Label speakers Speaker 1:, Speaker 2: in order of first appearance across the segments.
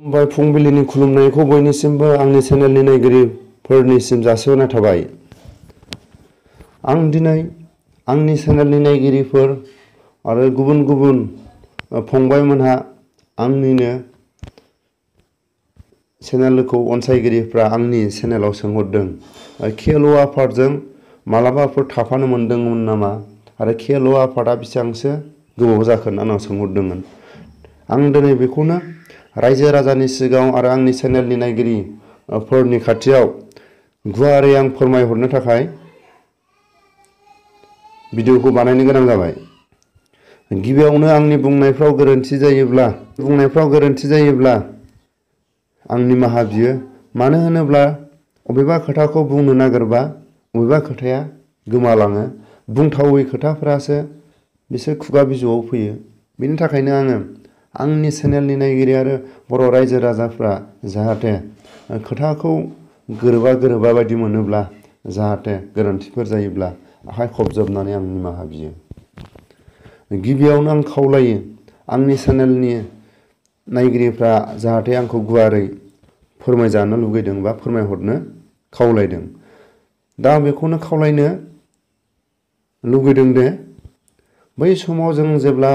Speaker 1: खुलुमबाय फुंबिलिनि खुलुमनायखौ बयनिसिमबो आंनि चेनेलनि नायगिरिफोरनिसिम जासिहरनाय थाबाय। आं दिनै आंनि चेनेलनि नायगिरिफोर आरो गुबुन गुबुन फंबायमोनहा आंनिनो चेनेलखौ अनसायगिरिफ्रा आंनि चेनेलाव सोंहरदों केल' आफादजों मालाबाफोर थाफानो मोनदोंमोन नामा आरो केल' आफादा बेसेबांसो गोबाव जाखो होनना आंनाव सोंहरदोंमोन। आं दिनै बेखौनो रायजो राजानि सिगाङाव आरो आंनि चेनेलनि नायगिरिफोरनि खाथियाव गुवारै आं फोरमायहरनो थाखाय भिडिअखौ बानायनो गोनां जाबाय। गिबियावनो आंनि बुंनायफ्राव गोरोन्थि जायोब्ला आं निमाहा बियो। मानो होनोब्ला अबेबा खोथाखौ बुंनो नागिरबा अबेबा खोथाया गोमालाङो। बुंथावै खोथाफोरासो बिसोर खुगा बिजौआव फैयो। बेनि थाखायनो आङो आंनि चेनेलनि नायगिरि आरो बर' रायजो राजाफ्रा जाहाथे खोथाखौ गोरोबा बायदि मोनोब्ला जाहाथे गोरोन्थिफोर जायोब्ला आखाइ खबजबनानै आं निमाहा बियो। गिबियावनो आं खावलायो आंनि चेनेलनि नायगिरिफ्रा जाहाथे आंखौ गुवारै फोरमायजानो लुगैदों बा फोरमायहरनो खावलायदों। दा बेखौनो खावलायनो लुगैदों दे बै समाव जों जेब्ला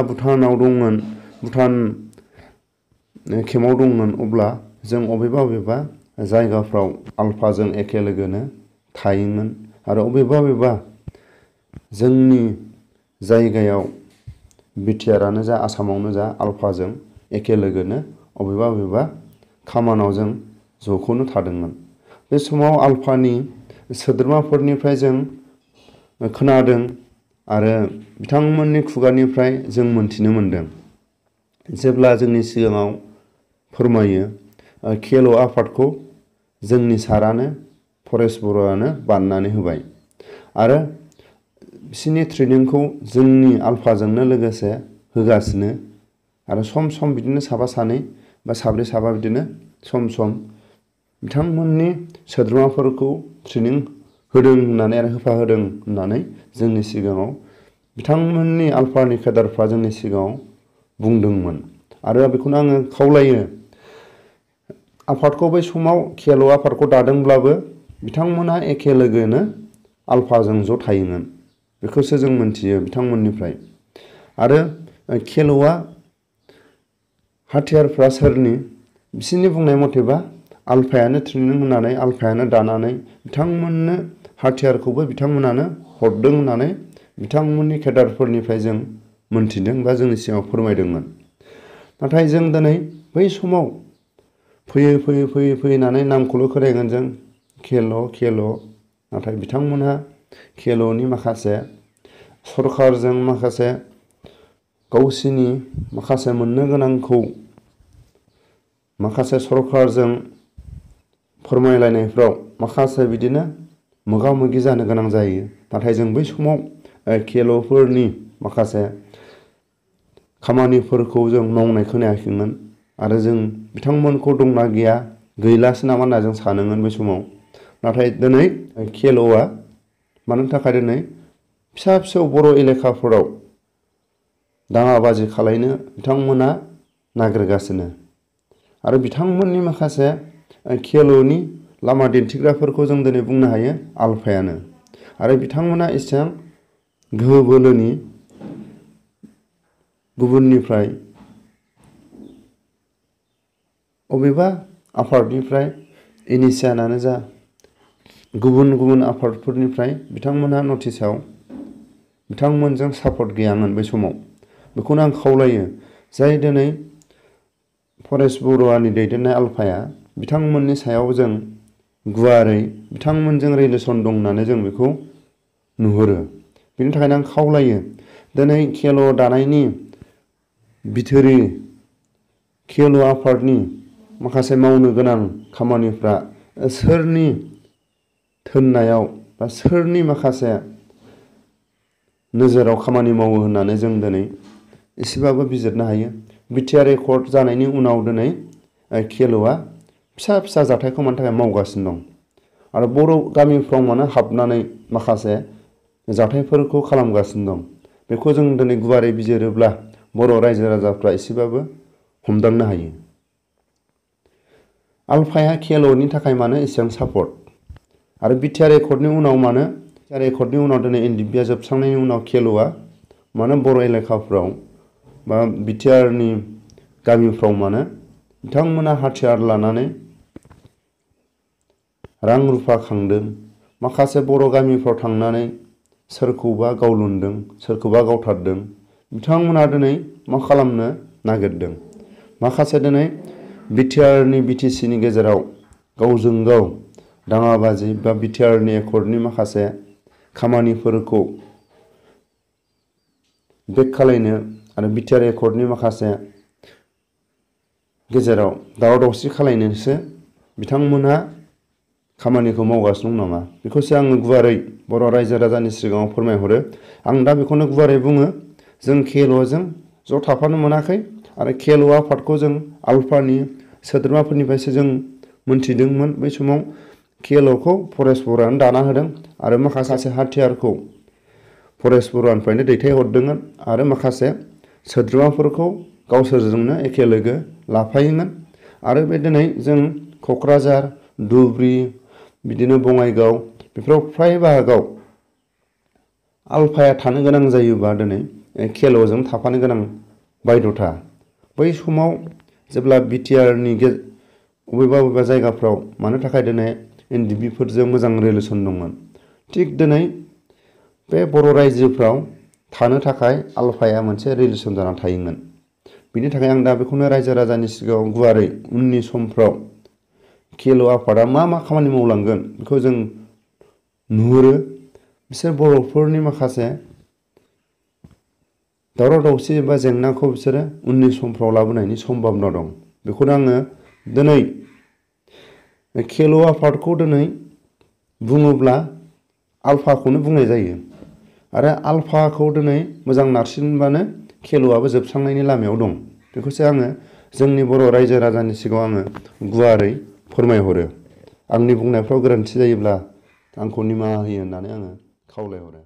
Speaker 1: भुटान केम्पआव दंमोन अब्ला जों अबेबा जायगाफ्राव आलफाजों एखे लोगोनो थायोमोन आरो अबेबा जोंनि जायगायाव बिटिआरआनो जा आसामावनो जा आलफाजों एखे लोगोनो अबेबा खामानाव जों ज'खौनो थादोंमोन। बे समाव आलफानि सोद्रोमाफोरनिफ्राय जों खोनादों आरो बिथांमोननि खुगानिफ्राय जों मोनथिनो मोनदों जेब्ला जोंनि सिगाङाव फोरमायो केल' आफादखौ जोंनि सारानो फरेस्ट बर'आनो बाननानै होबाय आरो बिसोरनि ट्रेनिंखौ जोंनि आलफाजोंनो लोगोसे होगासिनो आरो सम बिदिनो साफा सानै बा साब्रै साबा बिदिनो सम बिथांमोननि सोद्रोमाफोरखौ ट्रेनिं होदों होननानै आरो होफाहोदों होननानै जोंनि सिगाङाव बिथांमोननि आलफानि केडारफ्रा जोंनि सिगाङाव बुंदोंमोन। आरो बेखौनो आङो खावलायो आफादखौ बै समाव केल' आफादखौ दादोंब्लाबो बिथांमोनहा एखे लोगोनो आलफाजों ज' थायोमोन। बेखौसो जों मोनथियो बिथांमोननिफ्राय। आरो केल'आ हाथियारफ्रा सोरनि बिसोरनि बुंनाय मथेबा आलफायानो ट्रेनिं होनानै आलफायानो दानानै बिथांमोननो हाथियारखौबो बिथांमोनानो हरदों होननानै बिथांमोननि केडारफोरनिफ्राय जों मोनथिदों बा जोंनि सिगाङाव फोरमायदोंमोन। नाथाय जों दिनै बै समाव फैयै होननानै नामखौल' खोनागोन जों केल' नाथाय बिथांमोनहा केल'नि माखासे सरकारजों माखासे गावसिनि माखासे मोननो गोनांखौ माखासे सरकारजों फोरमायलायनायफ्राव माखासे बिदिनो मोगा मोगि जानो गोनां जायो। नाथाय जों बै समाव केल'फोरनि माखासे खामानिफोरखौ जों मावनाय खोनायाखैमोन आरो जों बिथांमोनखौ दंना गैया गैलासो नामा होनना जों सानोमोन बै समाव। नाथाय दिनै केल'आ मानो थाखाय दिनै फिसा बर' एलेखाफोराव दाङाबाजि खालायनो बिथांमोना नागिरगासिनो आरो बिथांमोननि माखासे केल'नि लामा दिन्थिग्राफोरखौ जों दिनै बुंनो हायो आलफायानो। आरो बिथांमोना एसेबां गोहो बोलोनि गुबुननिफ्राय अबेबा आफादनिफ्राय एनिसियानानो जा गुबुन आफादफोरनिफ्राय बिथांमोनहा नटिसाव बिथांमोनजों सापर्ट गैयामोन बै समाव। बेखौनो आं खावलायो जाय दिनै फरेस्ट बर'आनि दैदेननाय आलफाया बिथांमोननि सायाव जों गुवारै बिथांमोनजों रिलेसन दं होननानै जों बेखौ नुहुरो। बेनि थाखायनो आं खावलायो दिनै केल' दानायनि बिथोरि केल' आफादनि माखासे मावनो गोनां खामानिफ्रा सोरनि थोननायाव बा सोरनि माखासे नोजोराव खामानि मावो होननानै जों दिनै एसेबाबो बिजिरनो हायो। बिटिआर एकर्ड जानायनि उनाव दिनै केल'आ फिसा जाथायखौ मानि थाखाय मावगासिनो दं आरो बर' गामिफ्राव मानो हाबनानै माखासे जाथायफोरखौ खालामगासिनो दं बेखौ जों दिनै गुवारै बिजिरोब्ला बर' रायजो राजाफ्रा एसेबाबो हमदांनो हायो। आल्फाया केल'नि थाखाय मानो एसेबां सापर्ट आरो बिटिआर एकर्डनि उनाव मानो बिटिआर एकर्डनि उनाव दिनै एनडिपिआ जोबस्रांनायनि उनाव केल'आ मानो बर' एलेखाफ्राव बा बिटिआरनि गामिफ्राव मानो बिथांमोना हाथियार लानानै रां रुफा खांदों, माखासे बर' गामिफ्राव थांनानै सोरखौबा गावलुनदों, सोरखौबा गावथारदों, बिथांमोना दिनै मा खालामनो नागिरदों? माखासे दिनै बिटिआरनि बिटिसिनि गेजेराव गावजों गाव दाङाबाजि बा बिटिआरनि एकर्डनि माखासे खामानिफोरखौ बेक खालायनो आरो बिटिआर एकर्डनि माखासे गेजेराव दावराव दावसि खालायनोसो बिथांमोनहा खामानिखौ मावगासिनो दं नामा? बेखौसो आङो गुवारै बर' रायजो राजानि सिगाङाव फोरमायहरो। आं दा बेखौनो गुवारै बुङो, जों केल'जों ज' थाफानो मोनाखै आरो केल' आफादखौ जों आल्फानि सोद्रोमाफोरनिफ्रायसो जों मोनथिदोंमोन। बै समाव केल'खौ फरेस्ट बर'आनो दाना होदों आरो माखासे हाथियारखौ फरेस्ट बर'निफ्रायनो दैथायहरदोंमोन आरो माखासे सोद्रोमाफोरखौ गावसोरजोंनो एखे लोगो लाफायोमोन। आरो बे दिनै जों क'क्राझार, धुबुरी, बिदिनो बङाइगाव बेफोराव फ्राय बाहागोआव आल्फाया थानो गोनां जायोबा दिनै केल'जों थाफानो गोनां बायध'था। बै समाव जेब्ला बिटिआरनि बबेबा जायगाफ्राव मानो थाखाय दिनै एनडिपिफोरजों मोजां रिलेसन दंमोन, थिग दिनै बे बर' रायजोफ्राव थानो थाखाय आल्फाया मोनसे रिलेसन जानानै थायोमोन। बिनि थाखाय आं दा बेखौनो रायजो राजानि सिगाङाव गुवारै उननि समफ्राव केल' आफादा मा खामानि मावलांगोन बेखौ जों नुहुरो। बिसोर बर'फोरनि माखासे दावराव दावसि एबा जेंनाखौ बिसोरो उननि समफ्राव लाबोनायनि सम्भाबना दं। बेखौनो आङो दिनै केल' आफादखौ दिनै बुङोब्ला आल्फाखौनो बुंनाय जायो आरो आल्फाखौ दिनै मोजां नारसिनबानो केल'आबो जोबस्रांनायनि लामायाव दं। बेखौसो आङो जोंनि बर' रायजो राजानि सिगाङाव आङो गुवारै फोरमायहरो। आंनि बुंनायफ्राव गोरोन्थि जायोब्ला आंखौ निमाहा होयो होननानै आङो खावलायहरो।